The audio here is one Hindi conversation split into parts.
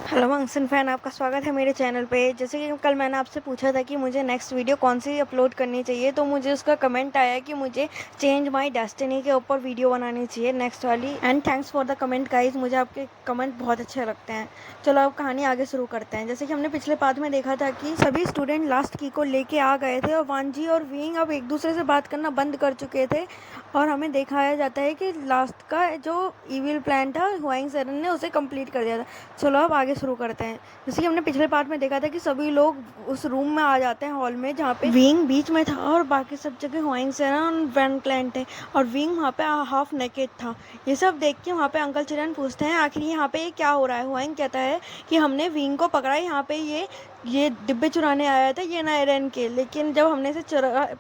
हेलो मंगसन फैन, आपका स्वागत है मेरे चैनल पे। जैसे कि कल मैंने आपसे पूछा था कि मुझे नेक्स्ट वीडियो कौन सी अपलोड करनी चाहिए, तो मुझे उसका कमेंट आया कि मुझे चेंज माय डेस्टिनी के ऊपर वीडियो बनानी चाहिए नेक्स्ट वाली। And thanks for the comment guys, मुझे आपके कमेंट बहुत अच्छे लगते हैं। चलो अब कहानी आगे शुरू करते हैं। जैसे कि हमने पिछले पार्ट में देखा था कि सभी स्टूडेंट लास्ट की को लेके आ गए थे और वांजी और विंग अब एक दूसरे से बात करना बंद कर चुके थे। और हमें दिखाया जाता है कि लास्ट का जो इविल प्लान था हुआंग सेरन ने उसे कंप्लीट कर दिया था। चलो अब आगे शुरू करते हैं। जैसे कि हमने पिछले पार्ट में देखा था कि सभी लोग उस रूम में आ जाते हैं, हॉल में, जहाँ पे विंग बीच में था और बाकी सब जगह हुआंग सेरन और वैन क्लैन थे और विंग वहाँ पे हाफ नेकेड था। ये सब देख के वहाँ पे अंकल चिरन पूछते हैं आखिर यहाँ पे ये क्या हो रहा है। हुआंग कहता है कि हमने विंग को पकड़ा, यहाँ पे ये डिब्बे चुराने आया था ये नायरन के, लेकिन जब हमने इसे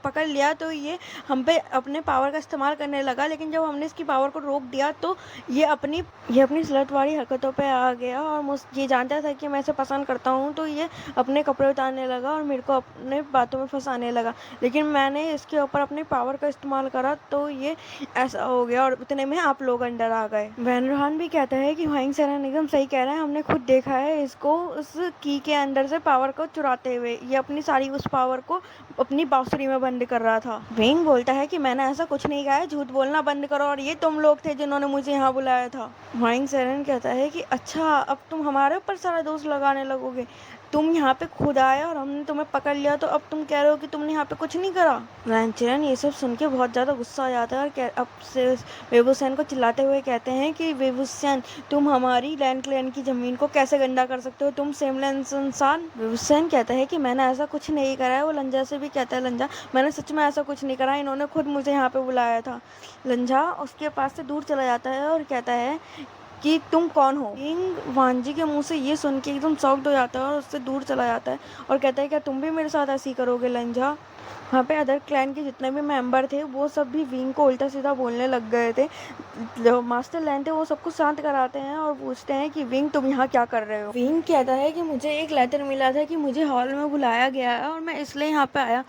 पकड़ लिया तो ये हम पे अपने पावर का इस्तेमाल करने लगा, लेकिन जब हमने इसकी पावर को रोक दिया तो ये अपनी स्लट वाली हरकतों पे आ गया और ये जानता था कि मैं इसे पसंद करता हूँ, तो ये अपने कपड़े उतारने लगा और मेरे को अपने बातों में फंसाने लगा। लेकिन मैंने इसके ऊपर अपनी पावर का इस्तेमाल करा तो ये ऐसा हो गया और उतने में आप लोग अंदर आ गए। वैन रोहान भी कहता है कि हुआंग सेरन एकदम सही कह रहा है, हमने खुद देखा है इसको उस की के अंदर से पावर को चुराते हुए। ये अपनी सारी उस पावर को अपनी बांसुरी में बंद कर रहा था। विंग बोलता है कि मैंने ऐसा कुछ नहीं कहा है, झूठ बोलना बंद करो और ये तुम लोग थे जिन्होंने मुझे यहाँ बुलाया था। हुआंग सेरन कहता है कि अच्छा, अब तुम हमारे ऊपर सारा दोष लगाने लगोगे। तुम यहाँ पे खुद आए और हमने तुम्हें पकड़ लिया, तो अब तुम कह रहे हो कि तुमने यहाँ पे कुछ नहीं करा। रैनचरन ये सब सुन के बहुत ज़्यादा गुस्सा आ जाता है और अब से वेवुसेन को चिल्लाते हुए कहते हैं कि वेवुसेन, तुम हमारी लैंड क्लैन की ज़मीन को कैसे गंदा कर सकते हो, तुम सेमलेंस इंसान। वेवुसेन कहता है कि मैंने ऐसा कुछ नहीं करा है। वो लंजा से भी कहता है, लंजा मैंने सच में ऐसा कुछ नहीं करा, इन्होंने खुद मुझे यहाँ पे बुलाया था। लंजा उसके पास से दूर चला जाता है और कहता है कि तुम कौन हो। किंग वांजी के मुंह से ये सुन के एकदम शॉक्ड हो जाता है और उससे दूर चला जाता है और कहता है क्या तुम भी मेरे साथ ऐसी करोगे लंजा। वहाँ पे अदर क्लैन के जितने भी मेंबर थे वो सब भी विंग को उल्टा सीधा बोलने लग गए थे। जो मास्टर लैंड थे वो सबको शांत कराते हैं और पूछते हैं कि विंग तुम यहाँ क्या कर रहे हो। विंग कहता है कि मुझे एक लेटर मिला था कि मुझे हॉल में बुलाया गया है और मैं इसलिए यहाँ पे आया।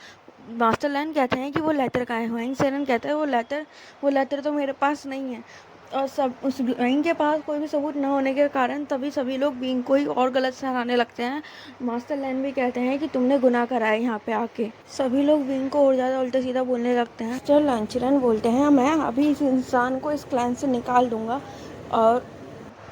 मास्टर लैंड कहते हैं कि वो लेटर कहाँ है। हुआंग सेरन कहता है वो लेटर तो मेरे पास नहीं है। और सब उस विंग के पास कोई भी सबूत न होने के कारण तभी सभी लोग विंग को ही और गलत ठहराने लगते हैं। मास्टर लैंड भी कहते हैं कि तुमने गुनाह करा है यहाँ पे आके। सभी लोग विंग को और ज़्यादा उल्टा सीधा बोलने लगते हैं। चल लंचरन बोलते हैं मैं अभी इस इंसान को इस क्लैन से निकाल दूंगा। और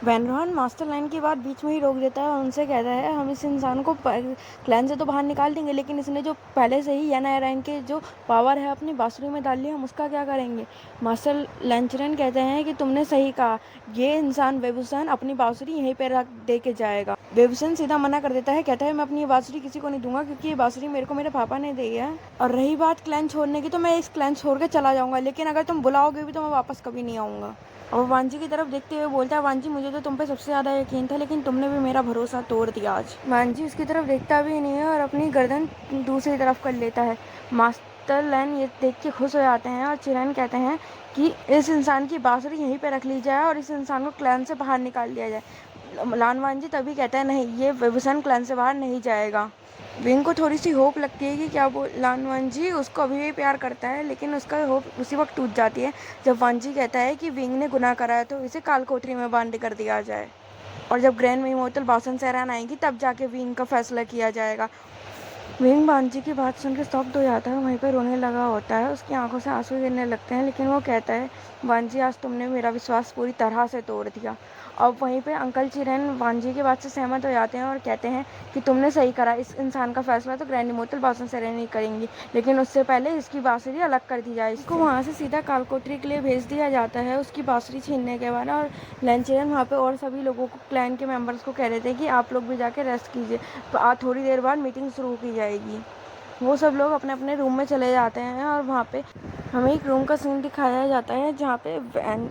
वैनरॉन मास्टर लाइन की बात बीच में ही रोक देता है और उनसे कहता है हम इस इंसान को क्लैन से तो बाहर निकाल देंगे, लेकिन इसने जो पहले से ही याना एराइन के जो पावर है अपनी बांसुरी में डाल ली, हम उसका क्या करेंगे। मास्टर लंचरन कहते हैं कि तुमने सही कहा, ये इंसान वेबुसन अपनी बांसुरी यहीं पर रख दे के जाएगा। वेबुसन सीधा मना कर देता है, कहता है मैं अपनी बांसुरी किसी को नहीं दूंगा क्योंकि ये बांसुरी मेरे को मेरे पापा ने दी है। और रही बात क्लैन छोड़ने की, तो मैं इस क्लैन छोड़ के चला जाऊंगा, लेकिन अगर तुम बुलाओगे भी तो मैं वापस कभी नहीं आऊँगा। और वांजी की तरफ देखते हुए बोलता है, वांजी मुझे तो तुम पे सबसे ज़्यादा यकीन था, लेकिन तुमने भी मेरा भरोसा तोड़ दिया आज। वांजी उसकी तरफ देखता भी नहीं है और अपनी गर्दन दूसरी तरफ कर लेता है। मास्टर लैन ये देख के खुश हो जाते हैं और चिरन कहते हैं कि इस इंसान की बांसुरी यहीं पे रख ली जाए और इस इंसान को क्लैन से बाहर निकाल दिया जाए। लान वांजी तभी कहता है नहीं, ये वेबुसन क्लैन से बाहर नहीं जाएगा। विंग को थोड़ी सी होप लगती है कि क्या वो लान वांजी उसको अभी भी प्यार करता है, लेकिन उसका होप उसी वक्त टूट जाती है जब वांजी कहता है कि विंग ने गुनाह करा है तो इसे काल कोठरी में बंद कर दिया जाए और जब ग्रैंड इमोर्टल बासन सेरान आएंगी तब जाके विंग का फैसला किया जाएगा। विंग वांजी की बात सुनकर शॉक्ड हो जाता है, वहीं पर रोने लगा होता है, उसकी आंखों से आंसू गिरने लगते हैं, लेकिन वो कहता है वांजी आज तुमने मेरा विश्वास पूरी तरह से तोड़ दिया। अब वहीं पे अंकल चिरन वांजी की बात से सहमत हो जाते हैं और कहते हैं कि तुमने सही करा, इस इंसान का फैसला तो ग्रैंड इमोर्टल बासन सेरेन ही करेंगी, लेकिन उससे पहले इसकी बांसुरी अलग कर दी जाए। इसको वहाँ से सीधा कालकोठरी के लिए भेज दिया जाता है उसकी बांसुरी छीनने के बाद। और लंचरन वहाँ पे और सभी लोगों को, क्लैन के मेंबर्स को कह रहे थे कि आप लोग भी जाके रेस्ट कीजिए, तो आज थोड़ी देर बाद मीटिंग शुरू की जाएगी। वो सब लोग अपने अपने रूम में चले जाते हैं और वहाँ पे हमें एक रूम का सीन दिखाया जाता है जहाँ पे वैन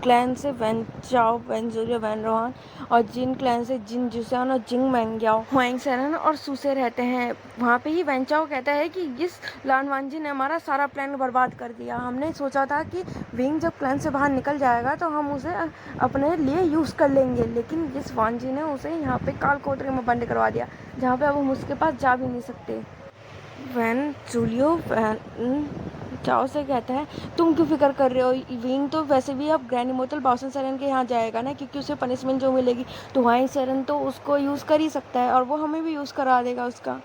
क्लैन से वैन चाओ, वैन जूलियो, वैन रोहान और जिन क्लैन से जिन जुसान और जिंग मैंग्याओ, हुआंग सेरन और सूसे रहते हैं। वहाँ पे ही वैन चाओ कहता है कि इस लान वांजी ने हमारा सारा प्लान बर्बाद कर दिया। हमने सोचा था कि विंग जब क्लैन से बाहर निकल जाएगा तो हम उसे अपने लिए यूज़ कर लेंगे, लेकिन इस वांजी ने उसे यहाँ पे काल कोठरी में बंद करवा दिया जहाँ पे अब हम उसके पास जा भी नहीं सकते। वैन जूलियो, वैन चाओ से कहता है तुम क्यों फिक्र कर रहे हो, विंग तो वैसे भी अब ग्रैंड इमोर्टल बाओसन सेरन के यहाँ जाएगा ना, क्योंकि उसे पनिशमेंट जो मिलेगी तो वाइन सेरन तो उसको यूज़ कर ही सकता है और वो हमें भी यूज़ करा देगा उसका।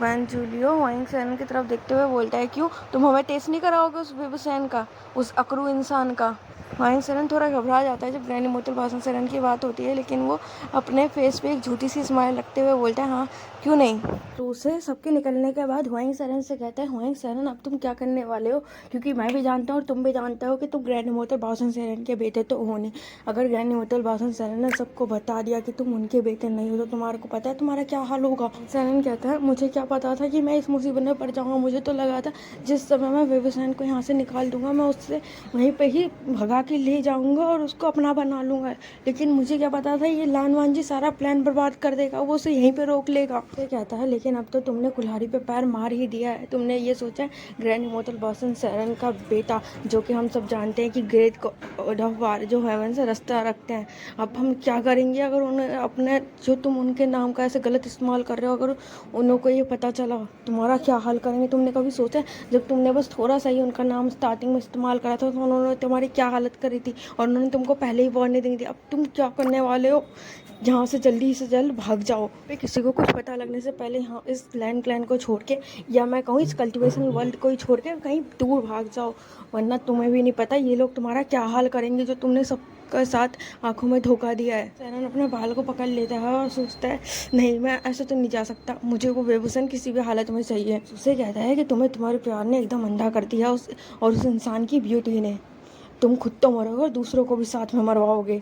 वैन जूलियो वाइंग सैन की तरफ देखते हुए बोलता है क्यों, तुम हमें टेस्ट नहीं कराओगे उस बेबसैन का, उस अकरू इंसान का। वाइंग सैन थोड़ा घबरा जाता है जब ग्रैंड इमोर्टल बासन सैन की बात होती है, लेकिन वो अपने फेस पे एक झूठी सी स्माइल रखते हुए बोलता है हाँ क्यों नहीं। तो उसे सबके निकलने के बाद हुआंग सैरन से कहता है हुआंग सैरन अब तुम क्या करने वाले हो, क्योंकि मैं भी जानता हूँ और तुम भी जानते हो कि तुम ग्रैंड इमोर्टल बासन सैरन के बेटे तो हो नहीं। अगर ग्रैंड इमोर्टल बासन सैरन ने सबको बता दिया कि तुम उनके बेटे नहीं हो तो तुम्हारे को पता है तुम्हारा क्या हाल होगा। सैरन कहता है मुझे क्या पता था कि मैं इस मुसीबत में पड़ जाऊँगा, मुझे तो लगा था जिस समय मैं बेबसैन को यहाँ से निकाल दूंगा मैं उससे वहीं पर ही भगा के ले जाऊँगा और उसको अपना बना लूँगा, लेकिन मुझे क्या पता था ये लानवान जी सारा प्लान बर्बाद कर देगा, वो उसे यहीं पे रोक लेगा। ये कहता है लेकिन अब तो तुमने कुल्हाड़ी पे पैर मार ही दिया है, तुमने ये सोचा है ग्रैंड इमोर्टल बासन सैरन का बेटा जो कि हम सब जानते हैं कि ग्रेट गॉड ऑफ वार जो हेवन से रास्ता रखते हैं, अब हम क्या करेंगे अगर उन्हें अपने जो तुम उनके नाम का ऐसे गलत इस्तेमाल कर रहे हो, अगर उन्हों को ये पता चला तुम्हारा क्या हाल करेंगे। तुमने कभी सोचा जब तुमने बस थोड़ा सा ही उनका नाम स्टार्टिंग में इस्तेमाल करा था तो उन्होंने तुम्हारी क्या हालत करी थी और उन्होंने तुमको पहले ही वार्निंग दी थी, अब तुम क्या करने वाले हो, यहाँ से जल्दी से जल्द भाग जाओ। किसी को कुछ पता लगने से पहले यहाँ इस लैंड क्लैन को छोड़ के या मैं कहूँ इस कल्टीवेशन वर्ल्ड को ही छोड़ के कहीं दूर भाग जाओ, वरना तुम्हें भी नहीं पता ये लोग तुम्हारा क्या हाल करेंगे जो तुमने सबके साथ आंखों में धोखा दिया है। सैरन अपने बाल को पकड़ लेता है और सोचता है नहीं मैं ऐसे तो नहीं जा सकता, मुझे वो बेबसन किसी भी हालत में चाहिए। उसे कहता है कि तुम्हें तुम्हारे प्यार ने एकदम अंधा कर दिया और उस इंसान की ब्यूटी ने, तुम खुद तो मरोगे और दूसरों को भी साथ में मरवाओगे।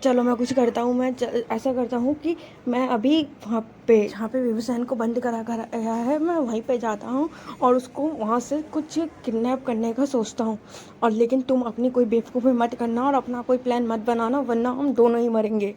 चलो मैं कुछ करता हूँ, मैं ऐसा करता हूँ कि मैं अभी जहाँ पे बेबसैन को बंद करा गया है मैं वहीं पे जाता हूँ और उसको वहाँ से कुछ किडनैप करने का सोचता हूँ, और लेकिन तुम अपनी कोई बेवकूफ़ी मत करना और अपना कोई प्लान मत बनाना वरना हम दोनों ही मरेंगे।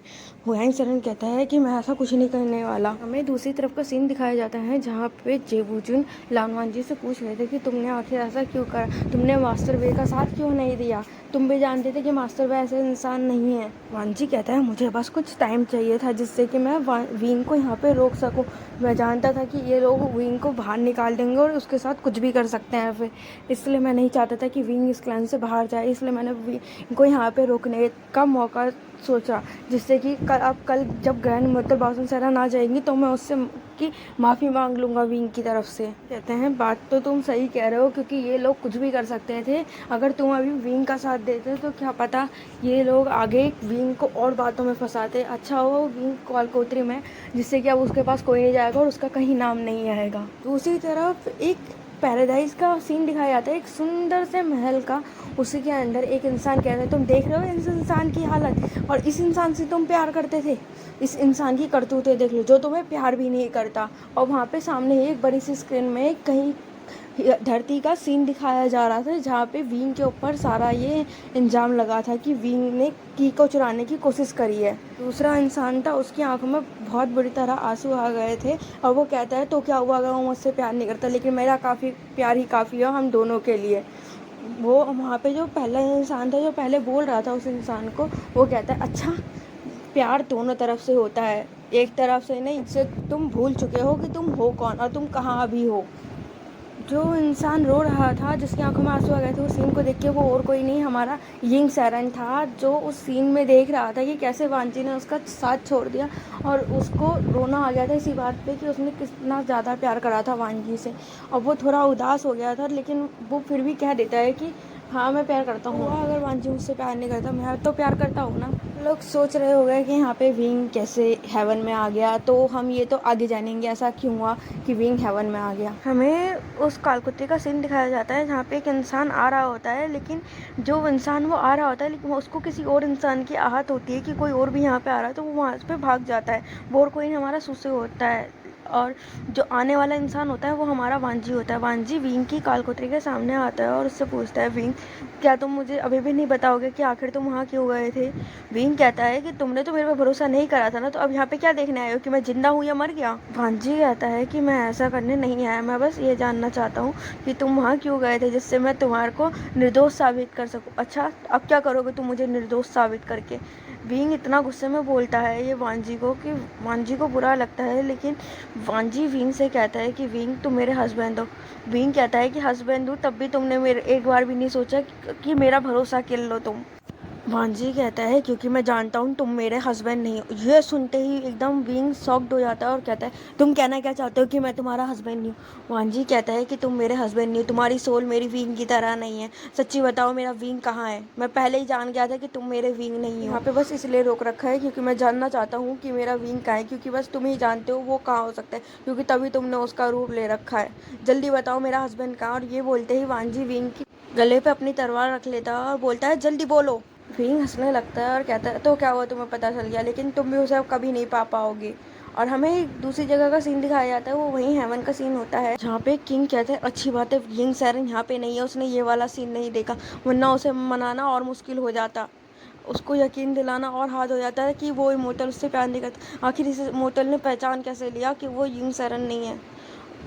हुआंग सैरन कहता है कि मैं ऐसा कुछ नहीं करने वाला। हमें दूसरी तरफ का सीन दिखाया जाता है जहाँ पे जेबूजुन लानवान जी से पूछ रहे थे कि तुमने आखिर ऐसा क्यों करा, तुमने मास्टर वे का साथ क्यों नहीं दिया, तुम भी जानते थे कि मास्टर वे ऐसे इंसान नहीं है। वांजी कहता है मुझे बस कुछ टाइम चाहिए था जिससे कि मैं विंग को यहाँ पे रोक सकूं, मैं जानता था कि ये लोग विंग को बाहर निकाल देंगे और उसके साथ कुछ भी कर सकते हैं फिर, इसलिए मैं नहीं चाहता था कि विंग इस क्लैन से बाहर जाए, इसलिए मैंने विंग को यहाँ पे रोकने का मौका सोचा, जिससे कि कल जब ग्रैंड इमोर्टल बासन सैरन आ जाएंगी तो मैं उससे की माफ़ी मांग लूँगा विंग की तरफ से। कहते हैं बात तो तुम सही कह रहे हो क्योंकि ये लोग कुछ भी कर सकते थे, अगर तुम अभी विंग का साथ देते तो क्या पता ये लोग आगे विंग को और बातों में फंसाते, अच्छा हो विंग कालकोठरी में, जिससे कि अब उसके पास कोई नहीं जाएगा और उसका कहीं नाम नहीं आएगा। दूसरी तरफ एक पैराडाइज का सीन दिखाया जाता है, एक सुंदर से महल का, उसी के अंदर एक इंसान कहता है तुम देख रहे हो इस इंसान की हालत, और इस इंसान से तुम प्यार करते थे, इस इंसान की करतूतें देख लो जो तुम्हें प्यार भी नहीं करता। और वहाँ पे सामने एक बड़ी सी स्क्रीन में कहीं धरती का सीन दिखाया जा रहा था जहाँ पे विंग के ऊपर सारा ये इल्ज़ाम लगा था कि विंग ने की को चुराने की कोशिश करी है। दूसरा इंसान था, उसकी आंखों में बहुत बुरी तरह आंसू आ गए थे और वो कहता है तो क्या हुआ अगर वो मुझसे प्यार नहीं करता, लेकिन मेरा प्यार ही काफ़ी है हम दोनों के लिए। वो वहाँ पे जो पहला इंसान था जो पहले बोल रहा था उस इंसान को, वो कहता है अच्छा प्यार दोनों तरफ से होता है, एक तरफ से नहीं, इससे तुम भूल चुके हो कि तुम हो कौन और तुम कहाँ अभी हो। जो इंसान रो रहा था जिसकी आंखों में आंसू आ गए थे उस सीन को देख के वो और कोई नहीं हमारा यिंग सैरन था, जो उस सीन में देख रहा था कि कैसे वांजी ने उसका साथ छोड़ दिया और उसको रोना आ गया था इसी बात पे कि उसने कितना ज़्यादा प्यार करा था वांजी से। और वो थोड़ा उदास हो गया था लेकिन वो फिर भी कह देता है कि हाँ मैं प्यार करता हूँ, अगर वांजी मुझसे प्यार नहीं करता मैं तो प्यार करता हूँ ना। लोग सोच रहे हो गए कि यहाँ पे विंग कैसे हेवन में आ गया, तो हम ये तो आगे जानेंगे ऐसा क्यों हुआ कि विंग हेवन में आ गया। हमें उस कालकुत्ते का सीन दिखाया जाता है जहाँ पे एक इंसान आ रहा होता है, लेकिन जो इंसान वो आ रहा होता है लेकिन उसको किसी और इंसान की आहत होती है कि कोई और भी यहाँ पे आ रहा है, तो वो वहाँ पे भाग जाता है। वो और कोई हमारा सुसे होता है और जो आने वाला इंसान होता है वो हमारा वांजी होता है। वांजी विंग की कालकोठरी के सामने आता है और उससे पूछता है विंग क्या तुम मुझे अभी भी नहीं बताओगे कि आखिर तुम वहाँ क्यों गए थे। विंग कहता है कि तुमने तो मेरे पे भरोसा नहीं करा था ना, तो अब यहाँ पे क्या देखने आए हो कि मैं जिंदा हूँ या मर गया। वांजी कहता है कि मैं ऐसा करने नहीं आया, मैं बस ये जानना चाहता हूँ कि तुम वहाँ क्यों गए थे जिससे मैं तुम्हारे को निर्दोष साबित कर सकूँ। अच्छा अब क्या करोगे तुम मुझे निर्दोष साबित करके। विंग इतना गुस्से में बोलता है ये वांजी को कि वांजी को बुरा लगता है, लेकिन वांजी विंग से कहता है कि विंग तुम मेरे हस्बैंड हो। विंग कहता है कि हस्बैंड हूँ तब भी तुमने मेरे एक बार भी नहीं सोचा कि मेरा भरोसा किन लो तुम। वांजी कहता है क्योंकि मैं जानता हूँ तुम मेरे हस्बैंड नहीं हो। ये सुनते ही एकदम विंग शॉक्ड हो जाता है और कहता है तुम कहना क्या चाहते हो कि मैं तुम्हारा हस्बैंड नहीं हूँ। वांजी कहता है कि तुम मेरे हस्बैंड नहीं हो, तुम्हारी सोल मेरी विंग की तरह नहीं है। सच्ची बताओ मेरा विंग कहाँ है? मैं पहले ही जान गया था कि तुम मेरे विंग नहीं हो। यहाँ पे बस इसलिए रोक रखा है क्योंकि मैं जानना चाहता हूँ कि मेरा विंग कहाँ है, क्योंकि बस तुम ही जानते हो वो कहाँ हो सकता है, क्योंकि तभी तुमने उसका रूप ले रखा है। जल्दी बताओ मेरा हस्बैंड कहाँ। और ये बोलते ही वांजी विंग की गले पे अपनी तलवार रख लेता है और बोलता है जल्दी बोलो। विंग हंसने लगता है और कहता है तो क्या हुआ, तुम्हें पता चल गया, लेकिन तुम भी उसे कभी नहीं पा पाओगे। और हमें एक दूसरी जगह का सीन दिखाया जाता है, वो वहीं हेवन का सीन होता है जहाँ पे किंग कहते हैं अच्छी बात है यंग सैरन यहाँ पे नहीं है, उसने ये वाला सीन नहीं देखा, वरना उसे मनाना और मुश्किल हो जाता, उसको यकीन दिलाना और हार्ड हो जाता है कि वो इमोर्टल उससे प्यार नहीं करता। आखिर इस इमोर्टल ने पहचान कैसे लिया कि वो यंग सैरन नहीं है।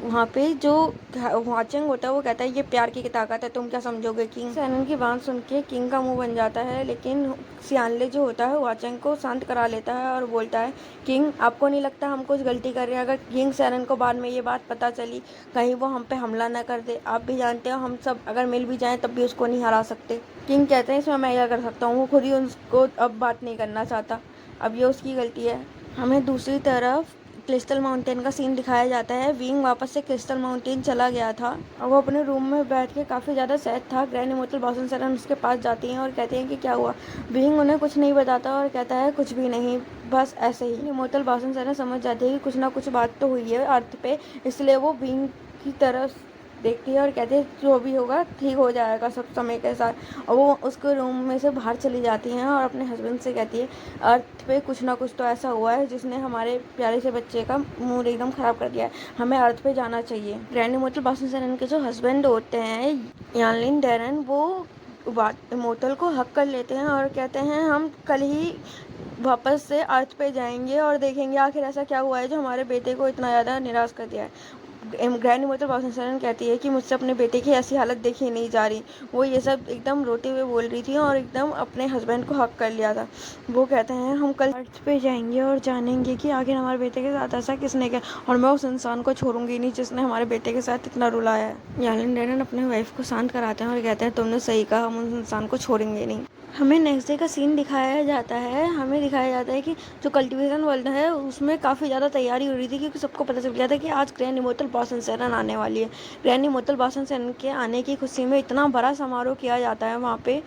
वहाँ पे जो वाचंग होता है वो कहता है ये प्यार की ताकत है, तुम क्या समझोगे। किंग सैनन की बात सुन के किंग का मुंह बन जाता है, लेकिन सियानले जो होता है वाचंग को शांत करा लेता है और बोलता है किंग आपको नहीं लगता हम कुछ गलती कर रहे हैं? अगर किंग सैनन को बाद में ये बात पता चली कहीं वो हम पे हमला ना कर दे। आप भी जानते हो हम सब अगर मिल भी जाएं तब भी उसको नहीं हरा सकते। किंग कहते हैं इसमें मैं क्या कर सकता हूँ, वो खुद ही उसको अब बात नहीं करना चाहता, अब ये उसकी गलती है। हमें दूसरी तरफ क्रिस्टल माउंटेन का सीन दिखाया जाता है। विंग वापस से क्रिस्टल माउंटेन चला गया था और वो अपने रूम में बैठ के काफ़ी ज़्यादा सैड था। ग्रैंड इमोर्टल बॉसन सैरन उसके पास जाती हैं और कहते हैं कि क्या हुआ। विंग उन्हें कुछ नहीं बताता और कहता है कुछ भी नहीं, बस ऐसे ही। इमोर्टल बॉसन सैरन समझ जाती है कि कुछ ना कुछ बात तो हुई है अर्थ पे, इसलिए वो विंग की तरफ देखती है और कहती है जो भी होगा ठीक हो जाएगा सब समय के साथ। और वो उसके रूम में से बाहर चली जाती हैं और अपने हस्बैंड से कहती है अर्थ पे कुछ ना कुछ तो ऐसा हुआ है जिसने हमारे प्यारे से बच्चे का मूड एकदम ख़राब कर दिया है, हमें अर्थ पे जाना चाहिए। ग्रैंड इमोर्टल बॉसन सैरन के जो हस्बैंड होते हैं यानलिन डैरन, वो इमोर्टल को हक कर लेते हैं और कहते हैं हम कल ही वापस से अर्थ पे जाएंगे और देखेंगे आखिर ऐसा क्या हुआ है जो हमारे बेटे को इतना ज़्यादा निराश कर दिया है। ग्रैंड इमोर्टल बॉसन सैरन कहती है कि मुझसे अपने बेटे की ऐसी हालत देखी नहीं जा रही। वो ये सब एकदम रोते हुए बोल रही थी और एकदम अपने हस्बैंड को हक कर लिया था। वो कहते हैं हम कल अर्थ पे जाएंगे और जानेंगे कि आखिर हमारे बेटे के साथ ऐसा किसने किया, और मैं उस इंसान को छोड़ूंगी नहीं जिसने हमारे बेटे के साथ इतना रुलाया है। यालिन डैरन अपने वाइफ को शांत कराते हैं और कहते हैं तुमने सही कहा, हम उस इंसान को छोड़ेंगे नहीं। हमें नेक्स्ट डे का सीन दिखाया जाता है। हमें दिखाया जाता है कि जो कल्टीवेशन वर्ल्ड है उसमें काफ़ी ज़्यादा तैयारी हो रही थी, क्योंकि सबको पता चल गया था कि आज ग्रैंड इमोर्टल बॉसन सैरन आने वाली है। ग्रैंड इमोर्टल बॉसन सैरन के आने की खुशी में इतना बड़ा समारोह किया जाता है वहाँ पे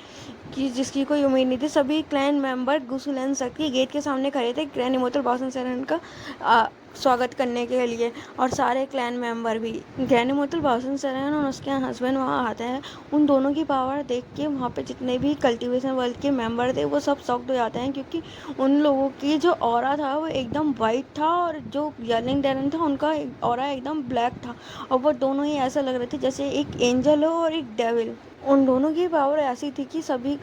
कि जिसकी कोई उम्मीद नहीं थी। सभी क्लैन मेंबर गुसुलैन सक के गेट के सामने खड़े थे ग्रैंड इमोर्टल बॉसन सैरन का स्वागत करने के लिए, और सारे क्लैन मेंबर भी। ग्रैंड इमोर्टल बॉसन सैरन और उसके हस्बैंड वहाँ आते हैं। उन दोनों की पावर देख के वहाँ पे जितने भी कल्टीवेशन वर्ल्ड के मेंबर थे वो सब शॉक्ड हो जाते हैं, क्योंकि उन लोगों की जो ऑरा था वो एकदम वाइट था और जो यालिन डैरन था उनका ऑरा एकदम ब्लैक था, और वो दोनों ही ऐसा लग रहे थे जैसे एक एंजल हो और एक डेविल। उन दोनों की पावर ऐसी थी कि सभी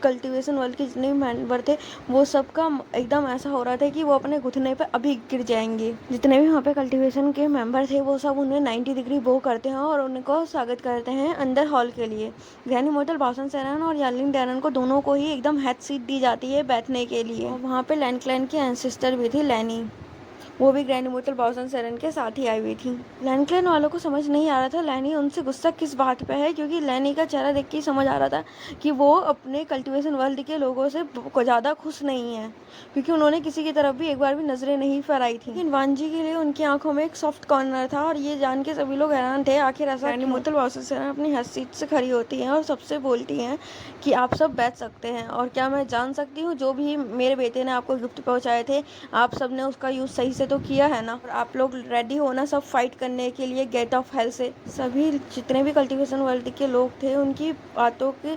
कल्टीवेशन वर्ल्ड के जितने भी मेंबर थे वो सबका एकदम ऐसा हो रहा था कि वो अपने घुटने पे अभी गिर जाएंगे। जितने भी वहाँ पे कल्टीवेशन के मेंबर थे वो सब उन्हें 90 डिग्री बो करते हैं और उनको स्वागत करते हैं अंदर हॉल के लिए। ग्रैंड इमोर्टल बॉसन सैरन और यालिन डैरन को दोनों को ही एकदम हेड सीट दी जाती है बैठने के लिए। और वहाँ पे लैंड क्लैन की एंसेस्टर भी थी लैनी, वो भी ग्रैंड इमोर्टल बॉसन सैरन के साथ ही आई हुई थी। लैंड क्लैन वालों को समझ नहीं आ रहा था लैनी उनसे गुस्सा किस बात पे है, क्योंकि लैनी का चेहरा देख के ही समझ आ रहा था कि वो अपने कल्टीवेशन वर्ल्ड के लोगों से ज़्यादा खुश नहीं है, क्योंकि उन्होंने किसी की तरफ भी एक बार भी नजरें नहीं फहराई थी। लेकिन वांजी के लिए उनकी आंखों में एक सॉफ्ट कॉर्नर था और ये जान के सभी लोग हैरान थे आखिर ऐसा। ग्रैंड इमोर्टल बॉसन सैरन अपनी हर सीट से खड़ी होती हैं और सबसे बोलती हैं कि आप सब बैठ सकते हैं, और क्या मैं जान सकती हूँ जो भी मेरे बेटे ने आपको गिफ्ट पहुँचाए थे आप सब ने उसका यूज़ सही से तो किया है ना, और आप लोग रेडी हो ना सब फाइट करने के लिए गेट ऑफ हेल से। सभी जितने भी कल्टीवेशन वर्ल्ड के लोग थे उनकी बातों की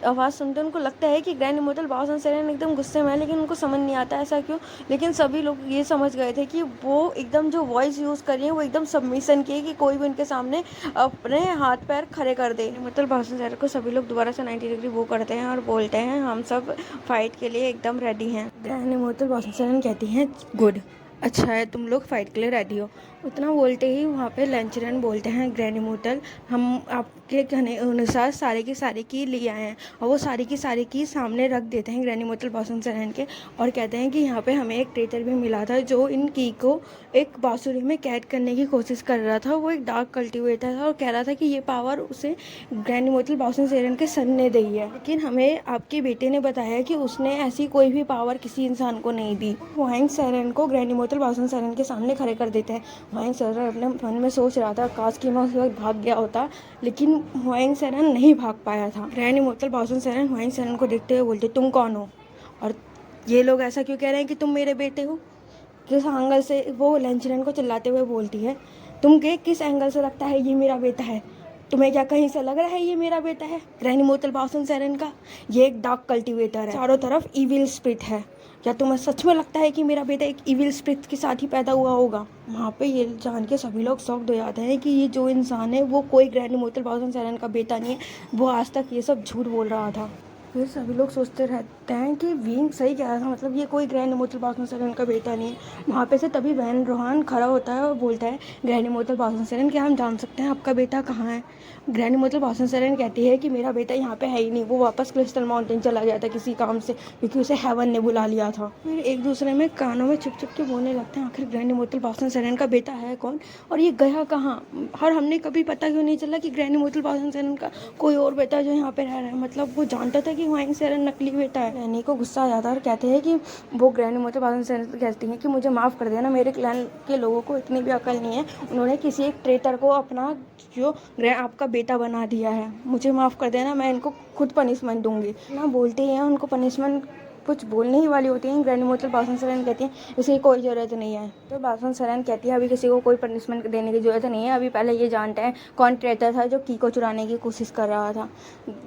आवाज़ सुनते उनको लगता है कि ग्रैंड इमोर्टल बॉसन सैरन एकदम गुस्से में है, लेकिन उनको समझ नहीं आता ऐसा क्यों। लेकिन सभी लोग ये समझ गए थे कि वो एकदम जो वॉइस यूज़ कर रही है वो एकदम सबमिशन की है, कि कोई भी उनके सामने अपने हाथ पैर खड़े कर दे। इमोर्टल बॉसन सैरन को सभी लोग दोबारा से 90 डिग्री वो करते हैं और बोलते हैं हम सब फाइट के लिए एकदम रेडी हैं। ग्रैंड इमोर्टल बॉसन सैरन कहती हैं गुड, अच्छा है तुम लोग फाइट के लिए रेडी हो। उतना बोलते ही वहाँ पे लैंचरन बोलते हैं ग्रैंड इमोर्टल हम आप के कहने अनुसार सारे के सारे की ले आए हैं और वो सारे की सारे की सामने रख देते हैं ग्रैनी मोटल बॉसन सेरेन के और कहते हैं कि यहाँ पे हमें एक ट्रेटर भी मिला था जो इन की को एक बांसुरी में कैद करने की कोशिश कर रहा था। वो एक डार्क कल्टिवेटर था और कह रहा था कि ये पावर उसे ग्रैनी मोटल बॉसन सेरेन के सन ने दी है, लेकिन हमें आपके बेटे ने बताया कि उसने ऐसी कोई भी पावर किसी इंसान को नहीं दी। वाइंग सेरेन को ग्रैनी मोटल बॉसन सेरेन के सामने खड़े कर देते हैं। वाइंग सेरेन अपने मन में सोच रहा था काश कि मैं उस वक्त भाग गया होता, लेकिन वाइंग सेरेन नहीं भाग पाया था। ग्रैनी मोटल बॉसन सेरेन वाइंग सेरेन को देखते हुए बोलते, तुम कौन हो और ये लोग ऐसा क्यों कह रहे हैं कि तुम मेरे बेटे हो? किस एंगल से? वो लेंचरेन को चिल्लाते हुए बोलती है, तुम के किस एंगल से लगता है ये मेरा बेटा है? तुम्हें क्या कहीं से लग रहा है ये मेरा बेटा है? ग्रैनी मोटल बॉसन सेरेन का ये एक डार्क कल्टिवेटर है, चारों तरफ इविल स्पिरिट है। क्या तुम्हें सच में लगता है कि मेरा बेटा एक इविल स्पिरिट के साथ ही पैदा हुआ होगा? वहाँ पे ये जान के सभी लोग शॉक्ड हो जाते हैं कि ये जो इंसान है वो कोई ग्रैनी मोटल बॉसन सेरेन का बेटा नहीं है, वो आज तक ये सब झूठ बोल रहा था। फिर सभी लोग सोचते रहते हैं कि विंग सही कह रहा था, मतलब ये कोई ग्रैनी मोटल बॉसन सेरेन का बेटा नहीं है। वहाँ पे से तभी वैन रोहान खड़ा होता है और बोलता है, ग्रैनी मोटल बॉसन सेरेन, क्या हम जान सकते हैं आपका बेटा कहाँ है? ग्रैनी मोटल बॉसन सेरेन कहती है कि मेरा बेटा यहाँ पे है ही नहीं, वो वापस क्रिस्टल माउंटेन चला गया था किसी काम से, क्योंकि उसे हेवन ने बुला लिया था। फिर एक दूसरे में कानों में चुप चुप के बोलने लगते हैं, आखिर ग्रैनी मोटल बॉसन सेरेन का बेटा है कौन और ये गया कहाँ? और हमने कभी पता क्यों नहीं चला कि ग्रैनी मोटल बॉसन सेरेन का कोई और बेटा जो यहाँ पे रह रहा है? मतलब वो जानता था कि वाइंग सेरेन नकली बेटा है। ग्रैनी को गुस्सा आ जाता है और कहते हैं कि वो ग्रैनी मोटल बॉसन सेरेन कहती हैं कि मुझे माफ़ कर देना, मेरे क्लैन के लोगों को इतनी भी अकल नहीं है, उन्होंने किसी एक ट्रेटर को अपना जो आपका बेटा बना दिया है, मुझे माफ़ कर देना, मैं इनको खुद पनिशमेंट दूंगी। ना बोलते हैं उनको पनिशमेंट कुछ बोलने ही वाली होती हैं। ग्रैनी मोटल बॉसन सेरेन कहती हैं इसकी कोई ज़रूरत नहीं है। तो बॉसन सेरेन कहती है अभी किसी को कोई पनिशमेंट देने की ज़रूरत नहीं है, अभी पहले ये जानते हैं कौन ट्रेटर था जो की को चुराने की कोशिश कर रहा था।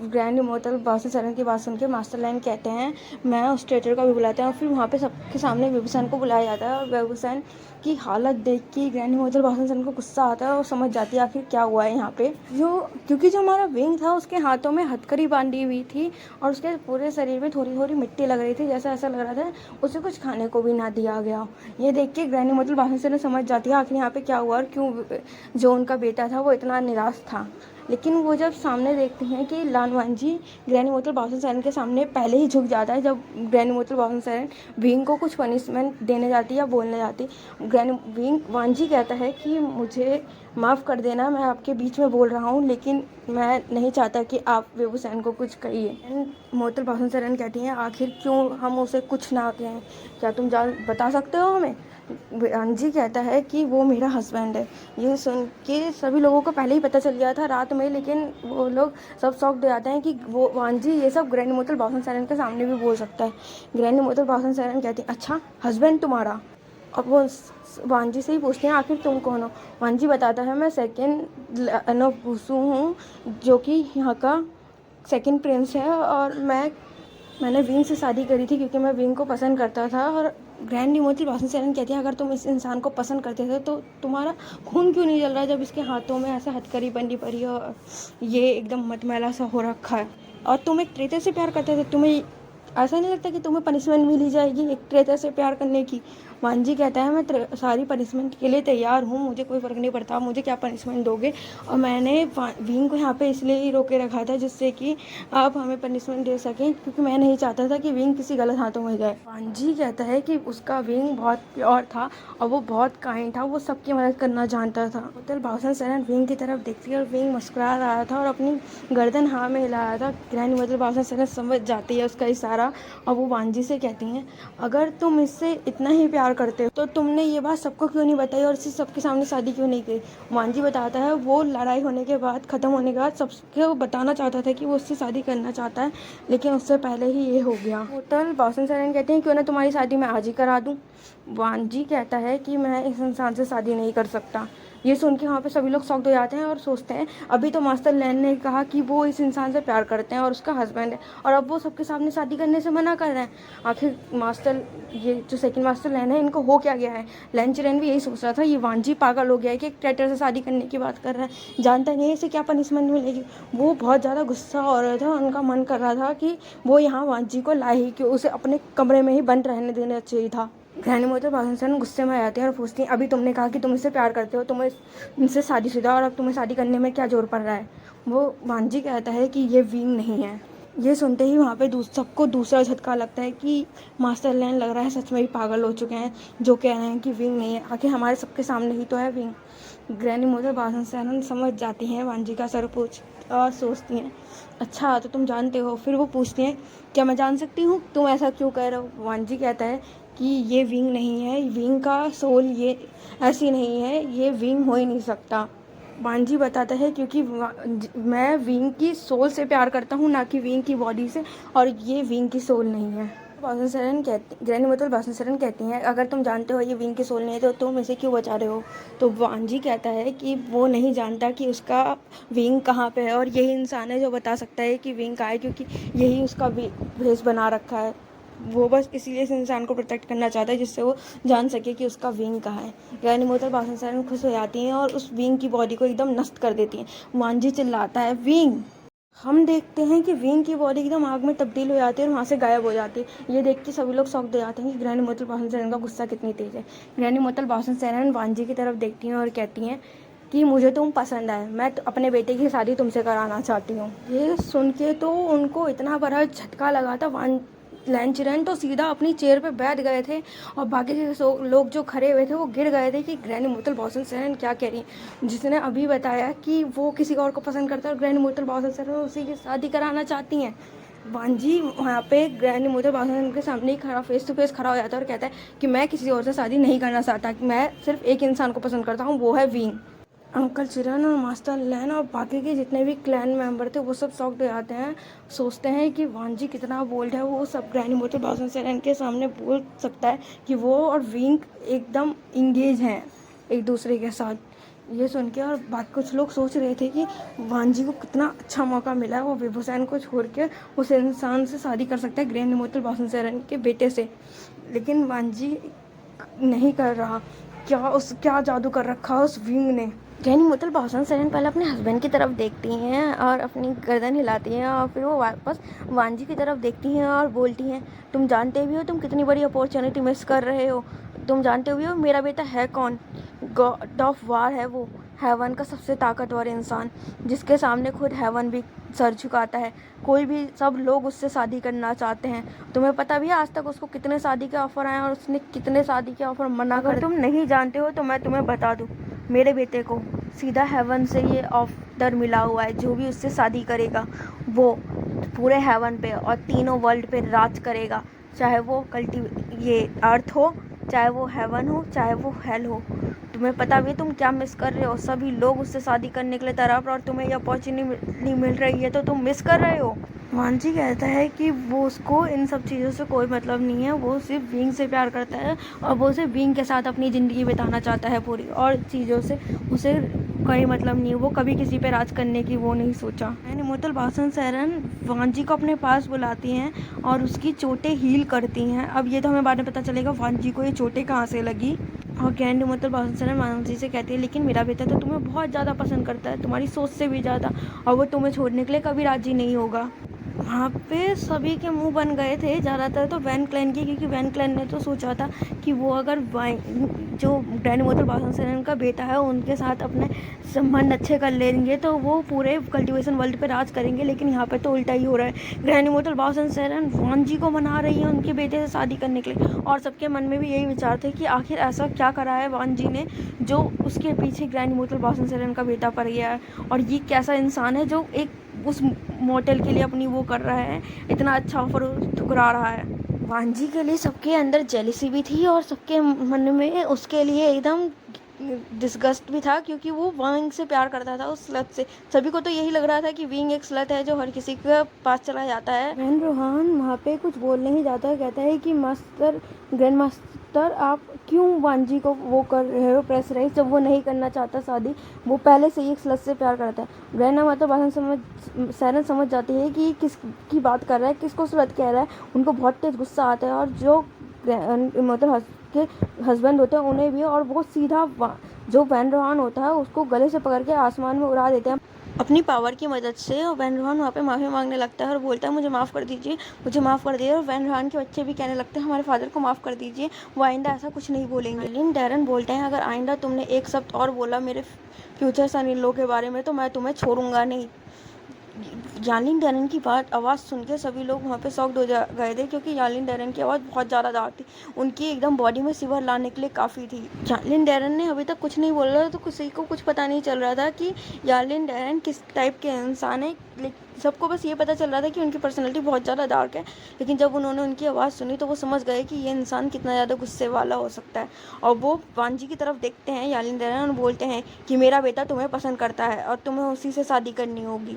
ग्रैनी मोटल बॉसन सेरेन की बात सुन के मास्टर लाइन कहते हैं मैं उस ट्रेटर को भी बुलाते हैं और फिर वहाँ पे सबके सामने विभूषण को बुलाया जाता है और विभूषण की हालत देख के ग्रैनी मोटल बॉसन सेरेन को गुस्सा आता है और समझ जाती है आखिर क्या हुआ है यहाँ पे। क्योंकि जो हमारा विंग था उसके हाथों में हथकड़ी बांधी हुई थी और उसके पूरे शरीर में थोड़ी थोड़ी मिट्टी लग रही थी, जैसा ऐसा लग रहा था उसे कुछ खाने को भी ना दिया गया। ये देख के ग्रैनी मोटल बॉसन सेरेन समझ जाती है आखिर यहाँ पे क्या हुआ और क्यों जो उनका बेटा था वो इतना निराश था। लेकिन वो जब सामने देखते हैं कि लान वांजी ग्रैनी मोटल बॉसन सेरेन के सामने पहले ही झुक जाता है, जब ग्रैनी मोटल बॉसन सेरेन विंग को कुछ पनिशमेंट देने जाती है या बोलने जाती, विंग वांजी कहता है कि मुझे माफ़ कर देना, मैं आपके बीच में बोल रहा हूँ, लेकिन मैं नहीं चाहता कि आप विभूषण को कुछ कहिए। मोटल बॉसन सेरेन कहती हैं आखिर क्यों हम उसे कुछ ना कहें, क्या तुम बता सकते हो हमें? वांजी कहता है कि वो मेरा हस्बैंड है। ये सुन के सभी लोगों को पहले ही पता चल गया था रात में, लेकिन वो लोग सब शॉक्ड हो जाते हैं कि वो वांजी ये सब ग्रैनी मोटल बॉसन सेरेन के सामने भी बोल सकता है। ग्रैनी मोटल बॉसन सेरेन कहती है अच्छा हस्बैंड तुम्हारा? अब वो वांजी से ही पूछते हैं आखिर तुम कौन हो? वांजी बताता है मैं सेकेंड अनोबुसु हूँ, जो कि यहाँ का सेकेंड प्रिंस है और मैंने विंग से शादी करी थी क्योंकि मैं विंग को पसंद करता था। और ग्रैनी मोटल बॉसन सेरेन कहती है अगर तुम इस इंसान को पसंद करते थे तो तुम्हारा खून क्यों नहीं जल रहा है जब इसके हाथों में ऐसा हथकड़ी बंदी पड़ी है और ये एकदम मतमैला सा हो रखा है? और तुम एक ट्रेटर से प्यार करते थे, तुम्हें ऐसा नहीं लगता कि तुम्हें पनिशमेंट मिली जाएगी एक ट्रेटर से प्यार करने की? वांजी कहता है मैं सारी पनिशमेंट के लिए तैयार हूँ, मुझे कोई फ़र्क नहीं पड़ता मुझे क्या पनिशमेंट दोगे, और मैंने विंग को यहाँ पे इसलिए ही रोके रखा था जिससे कि आप हमें पनिशमेंट दे सकें, क्योंकि मैं नहीं चाहता था कि विंग किसी गलत हाथों में जाए। वांजी कहता है कि उसका विंग बहुत प्योर था और वो बहुत काइंड था, वो सबकी मदद करना जानता था। मोटल बॉसन सेरेन विंग की तरफ देखती है और विंग मुस्कुरा रहा था और अपनी गर्दन हाँ में हिला रहा था। ग्रैनी मोटल बॉसन सेरेन समझ जाती है उसका इशारा और वो वांजी से कहती हैं अगर तुम इससे इतना ही प्यार करते हो तो तुमने ये बात सबको क्यों नहीं बताई और इसे सबके सामने शादी क्यों नहीं की? वांजी बताता है वो लड़ाई होने के बाद ख़त्म होने के बाद सबके वो बताना चाहता था कि वो उससे शादी करना चाहता है, लेकिन उससे पहले ही ये हो गया। मोटल बॉसन सेरेन कहते हैं क्यों ना तुम्हारी शादी मैं आज ही करा दूँ। वांजी कहता है कि मैं इस इंसान से शादी नहीं कर सकता। ये सुन के वहाँ पे सभी लोग शॉक्ड हो जाते हैं और सोचते हैं अभी तो मास्टर लैन ने कहा कि वो इस इंसान से प्यार करते हैं और उसका हस्बैंड है, और अब वो सबके सामने शादी करने से मना कर रहे हैं। आखिर मास्टर ये जो सेकंड मास्टर लैन है इनको हो क्या गया है? लैंचरेन भी यही सोच रहा था ये वांजी पागल हो गया है कि एक ट्रेटर से शादी करने की बात कर रहा है, जानता नहीं है इसे क्या पनिशमेंट मिलेगी। वो बहुत ज़्यादा गुस्सा हो रहा था, उनका मन कर रहा था कि वो यहाँ वांजी को लाए ही, कि उसे अपने कमरे में ही बंद रहने देना चाहिए था। ग्रैनी मोटर बासन गुस्से में आ जाती हैं और पूछती हैं, अभी तुमने कहा कि तुम इससे प्यार करते हो, तुम्हें इनसे शादीशुदा, और अब तुम्हें शादी करने में क्या जोर पड़ रहा है। वो वांजी कहता है कि ये विंग नहीं है। ये सुनते ही वहाँ पे सबको दूसरा झटका लगता है कि मास्टर लैन लग रहा है सच में ही पागल हो चुके हैं, जो कह रहे हैं कि विंग नहीं है, आखिर हमारे सबके सामने ही तो है विंग। ग्रैनी मोटर बासन समझ जाती हैं वांजी का सरपूछ और सोचती हैं, अच्छा तो तुम जानते हो। फिर वो पूछती हैं, क्या मैं जान सकती हूँ तुम ऐसा क्यों कह रहे हो। वांजी कहता है कि ये विंग नहीं है, विंग का सोल ये ऐसी नहीं है, ये विंग हो ही नहीं सकता। वांजी बताता है क्योंकि मैं विंग की सोल से प्यार करता हूँ, ना कि विंग की बॉडी से, और ये विंग की सोल नहीं है। ग्रैनी मोटर बासन कहती हैं, अगर तुम जानते हो ये विंग की सोल नहीं है तो तुम इसे क्यों बचा रहे हो। तो वांजी कहता है कि वो नहीं जानता कि उसका विंग कहाँ पे है, और यही इंसान है जो बता सकता है कि विंग कहाँ है, क्योंकि यही उसका भेष बना रखा है। वो बस इसीलिए इस इंसान को प्रोटेक्ट करना चाहता है जिससे वो जान सके कि उसका विंग कहाँ है। ग्रैनी मोटर बासन खुश हो जाती हैं और उस विंग की बॉडी को एकदम नष्ट कर देती हैं। वांजी चिल्लाता है, विंग। हम देखते हैं कि विंग की बॉडी एकदम आग में तब्दील हो जाती है और वहाँ से गायब हो जाती है। ये देख के सभी लोग शॉक्ड हो जाते हैं कि ग्रैनी मोटर बासन का गुस्सा कितनी तेज है। ग्रैनी मोटर बासन वांजी की तरफ देखती हैं और कहती हैं कि मुझे तुम पसंद है, मैं तो अपने बेटे की शादी तुमसे कराना चाहती हूँ। ये सुन के तो उनको इतना बड़ा झटका लगा था। लैंचरन तो सीधा अपनी चेयर पे बैठ गए थे और बाकी के लोग जो खड़े हुए थे वो गिर गए थे कि ग्रैनी मोटर बासन क्या कह रही है, जिसने अभी बताया कि वो किसी और को पसंद करता है और ग्रैनी मोटर बासन उसी की शादी कराना चाहती हैं। वांजी वहाँ पे ग्रैनी मोटर बासन के सामने ही खड़ा फेस टू फेस खड़ा हो जाता है और कहता है कि मैं किसी और से शादी नहीं करना चाहता, मैं सिर्फ एक इंसान को पसंद करता हूँ, वो है विंग। अंकल चिरन और मास्टर लैन और बाकी के जितने भी क्लैन मेंबर थे वो सब शॉक्ड हो जाते हैं, सोचते हैं कि वांजी कितना बोल्ड है, वो सब ग्रैनी मोटर बासन के सामने बोल सकता है कि वो और विंग एकदम इंगेज हैं एक दूसरे के साथ। ये सुन के और बाकी कुछ लोग सोच रहे थे कि वांजी को कितना अच्छा मौका मिला है, वो विभूषण को छोड़ के उस इंसान से शादी कर सकता है, ग्रैनी मोटर बासन के बेटे से। लेकिन वांजी नहीं कर रहा। क्या जादू कर रखा उस विंग ने। ग्रैनी मोटर बासन पहले अपने हस्बैंड की तरफ देखती हैं और अपनी गर्दन हिलाती हैं और फिर वो वापस वांजी की तरफ देखती हैं और बोलती हैं, तुम जानते भी हो तुम कितनी बड़ी अपॉर्चुनिटी मिस कर रहे हो। तुम जानते भी हो मेरा बेटा है कौन, गॉड ऑफ वार है वो, हेवन का सबसे ताकतवर इंसान, जिसके सामने खुद हेवन भी सर झुकाता है। कोई भी सब लोग उससे शादी करना चाहते हैं। तुम्हें पता भी है आज तक उसको कितने शादी के ऑफ़र आए और उसने कितने शादी के ऑफ़र मना कर। तुम नहीं जानते हो तो मैं तुम्हें बता दूँ, मेरे बेटे को सीधा हेवन से ये ऑफर मिला हुआ है, जो भी उससे शादी करेगा वो पूरे हेवन पे और तीनों वर्ल्ड पे राज करेगा, चाहे वो ये अर्थ हो, चाहे वो हेवन हो, चाहे वो हेल हो। तुम्हें पता भी तुम क्या मिस कर रहे हो, सभी लोग उससे शादी करने के लिए तड़प, और तुम्हें ये अपॉर्चुनिटी मिल रही है तो तुम मिस कर रहे हो। वांजी कहता है कि वो उसको इन सब चीज़ों से कोई मतलब नहीं है, वो सिर्फ विंग से प्यार करता है और वो सिर्फ विंग के साथ अपनी ज़िंदगी बिताना चाहता है पूरी, और चीज़ों से उसे कोई मतलब नहीं है, वो कभी किसी पे राज करने की वो नहीं सोचा। ग्रैनी मोटर बासन वांजी को अपने पास बुलाती हैं और उसकी चोटें हील करती हैं। अब ये तो हमें बाद में पता चलेगा वांजी को ये चोटें कहाँ से लगी। और ग्रैनी मोटर बासन वांजी से कहती है, लेकिन मेरा बेटा तो तुम्हें बहुत ज़्यादा पसंद करता है, तुम्हारी सोच से भी ज़्यादा, और वो तुम्हें छोड़ने के लिए कभी राजी नहीं होगा। वहाँ पे सभी के मुंह बन गए थे, ज़्यादातर तो वैन क्लैन के, क्योंकि वैन क्लैन ने तो सोचा था कि वो अगर जो ग्रैनी मोटर बासन का बेटा है उनके साथ अपने संबंध अच्छे कर लेंगे तो वो पूरे कल्टीवेशन वर्ल्ड पे राज करेंगे। लेकिन यहाँ पे तो उल्टा ही हो रहा है, ग्रैनी मोटर बासन वांजी को मना रही है उनके बेटे से शादी करने के लिए, और सबके मन में भी यही विचार थे कि आखिर ऐसा क्या करा है वांजी ने जो उसके पीछे ग्रैनी मोटर बासन का बेटा पड़ गया है, और ये कैसा इंसान है जो एक उस मॉडल के लिए अपनी वो कर रहा है, इतना अच्छा ऑफर ठुकरा रहा है। वांजी के लिए सबके अंदर जेलिसी भी थी और सबके मन में उसके लिए एकदम डिस्गस्ट भी था, क्योंकि वो विंग से प्यार करता था, उस स्लट से। सभी को तो यही लग रहा था कि विंग एक स्लट है जो हर किसी के पास चला जाता है। वैन रोहान वहाँ पे कुछ बोलने ही जाता है, कहता है कि ग्रैंड मास्टर आप क्यों वांजी को वो कर रहे हो प्रेशराइज, जब वो नहीं करना चाहता शादी, वो पहले से ही एक स्लट से प्यार करता है। ग्रैंड मास्टर बासन समझ जाती है कि किसकी बात कर रहा है, किसको स्लट कह रहा है। उनको बहुत तेज गुस्सा आता है, और जो मतलब के हस्बैंड होते हैं उन्हें भी, और वो सीधा जो वैन रोहान होता है उसको गले से पकड़ के आसमान में उड़ा देते हैं। अपनी पावर की मदद से और वैन रॉन वहाँ पे माफ़ी मांगने लगता है और बोलता है मुझे माफ़ कर दीजिए, मुझे माफ़ कर दीजिए। और वैन रॉन के बच्चे भी कहने लगते हैं हमारे फादर को माफ़ कर दीजिए, वो आइंदा ऐसा कुछ नहीं बोलेंगे। लेकिन डैरन बोलते हैं अगर आइंदा तुमने एक शब्द और बोला मेरे फ्यूचर सन इन लॉ के बारे में तो मैं तुम्हें छोड़ूंगा नहीं। यालिन डैरेन की बात आवाज़ सुन के सभी लोग वहाँ पे शॉक्ड हो जा गए थे, क्योंकि यालिन डैरेन की आवाज़ बहुत ज़्यादा दार थी, उनकी एकदम बॉडी में शिवर लाने के लिए काफ़ी थी। यालिन डैरेन ने अभी तक कुछ नहीं बोला था, तो किसी को कुछ पता नहीं चल रहा था कि यालिन डैरेन किस टाइप के इंसान है। सबको बस ये पता चल रहा था कि उनकी पर्सनैलिटी बहुत ज़्यादा डार्क है। लेकिन जब उन्होंने उनकी आवाज़ सुनी तो वो समझ गए कि ये इंसान कितना ज़्यादा गुस्से वाला हो सकता है। और वो वांजी की तरफ देखते हैं यालिन डैरेन और बोलते हैं कि मेरा बेटा तुम्हें पसंद करता है और तुम्हें उसी से शादी करनी होगी।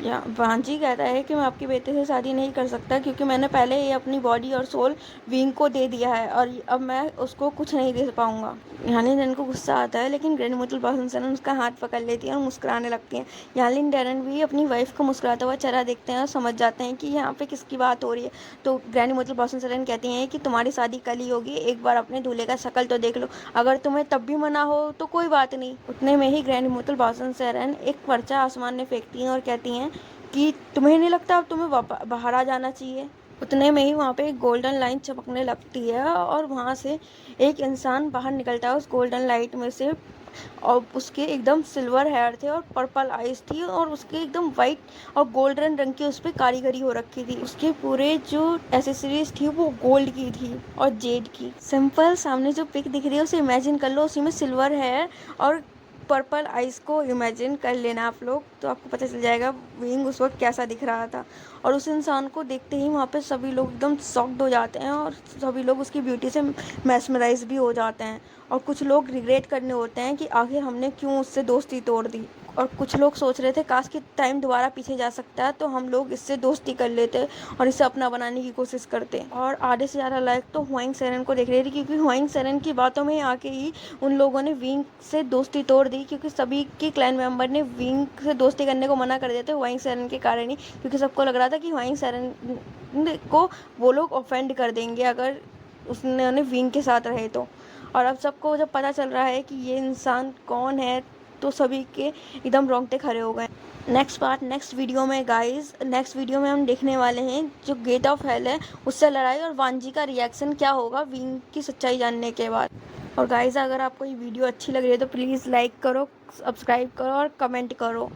या वांजी कहता है कि मैं आपके बेटे से शादी नहीं कर सकता, क्योंकि मैंने पहले ही अपनी बॉडी और सोल विंग को दे दिया है और अब मैं उसको कुछ नहीं दे पाऊंगा। यालिन डैरेन को गुस्सा आता है, लेकिन ग्रैंड मोटल ब्लॉसम उसका हाथ पकड़ लेती है और मुस्कुराने लगती है। यालिन डैरेन भी अपनी वाइफ को मुस्कुराता हुआ चेहरा देखते हैं और समझ जाते हैं कि यहाँ पे किसकी बात हो रही है। तो ग्रैंड मोटल ब्लॉसम कहती हैं कि तुम्हारी शादी कल ही होगी, एक बार अपने दूल्हे का शक्ल तो देख लो, अगर तुम्हें तब भी मना हो तो कोई बात नहीं। उतने में ही ग्रैंड मोटल ब्लॉसम एक पर्चा आसमान में फेंकती हैं और कहती हैं कि तुम्हें नहीं लगता अब तुम्हें बाहर आ जाना चाहिए। उतने में ही वहाँ पे एक गोल्डन लाइन चमकने लगती है और वहाँ से एक इंसान बाहर निकलता है उस गोल्डन लाइट में से, और उसके एकदम सिल्वर हेयर थे और पर्पल आइज थी और उसके एकदम वाइट और गोल्डन रंग की उस पर कारीगरी हो रखी थी। उसके पूरे जो एसेसरीज थी वो गोल्ड की थी और जेड की। सिंपल सामने जो पिक दिख रही है उसे इमेजिन कर लो, उसी में सिल्वर हेयर और पर्पल आइज को इमेजिन कर लेना आप लोग, तो आपको पता चल जाएगा विंग उस वक्त कैसा दिख रहा था। और उस इंसान को देखते ही वहाँ पे सभी लोग एकदम शॉक्ड हो जाते हैं और सभी लोग उसकी ब्यूटी से मैस्मराइज भी हो जाते हैं। और कुछ लोग रिग्रेट करने होते हैं कि आखिर हमने क्यों उससे दोस्ती तोड़ दी। और कुछ लोग सोच रहे थे काश कि टाइम दोबारा पीछे जा सकता है तो हम लोग इससे दोस्ती कर लेते और इसे अपना बनाने की कोशिश करते। और आधे से ज़्यादा लाइक तो हुआंग सेरेन को देख रही थी, क्योंकि हुआंग सेरेन की बातों में आके ही उन लोगों ने विंग से दोस्ती तोड़ दी, क्योंकि सभी के क्लैन मेंबर ने विंग से दोस्ती करने को मना कर दिया था हुआंग सेरेन के कारण ही, क्योंकि सबको लग रहा था कि हुआंग सेरेन को वो लोग ऑफेंड कर देंगे अगर उसने विंग के साथ रहे तो। और अब सबको जब पता चल रहा है कि ये इंसान कौन है तो सभी के एकदम रोंगटे खड़े हो गए। नेक्स्ट पार्ट नेक्स्ट वीडियो में गाइस, नेक्स्ट वीडियो में हम देखने वाले हैं जो गेट ऑफ हेल है उससे लड़ाई और वांजी का रिएक्शन क्या होगा विंग की सच्चाई जानने के बाद। और गाइस अगर आपको ये वीडियो अच्छी लग रही है तो प्लीज़ लाइक करो, सब्सक्राइब करो और कमेंट करो।